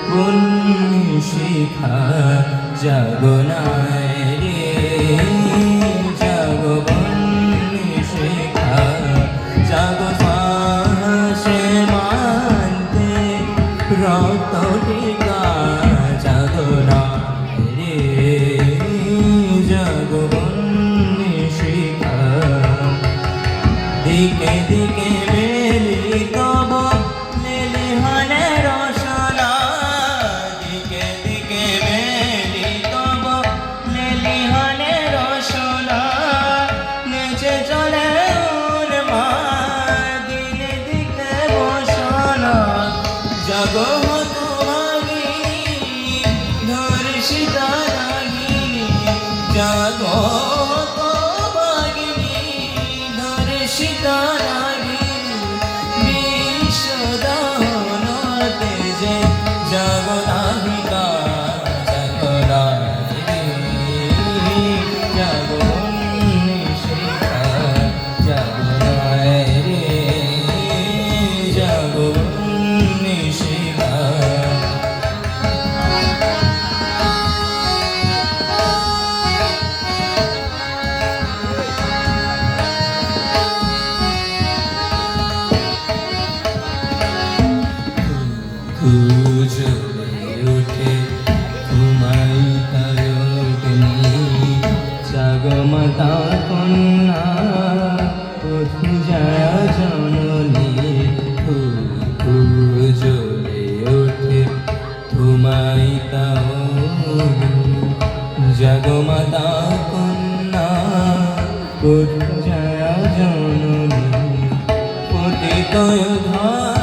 পুণ্য শিখা জগনায় রে জাগো পুণ্য শিখা জাগো শ্বাসে মানতে রক্ত টিকা জগনায় রে জাগো পুণ্য শিখা দিকে দিকে মেলি তব লেলি হলে রসনা দিকে দিকে মেলি তব লেলি হলে রসনা নিচে চলে মা দিলে দিকে বসনা জগৎ ভাগিনী ধর্ষিতা রাগিনী জগৎ ভাগিনী ধর্ষিতা রাগিনী বিশ্বদাহন তেজে জগদাহিকা জগদাহিনী জগন্নি শিখা জগদায় রে জগন্নি শিখা খুজলে উঠে ঘুমাই তারকনি জাগমাতা কন্যা পথুজয়া জননী খুজলে উঠে ঘুমাই তারকনি জাগমাতা কন্যা পথুজয়া জননী পতিত ধা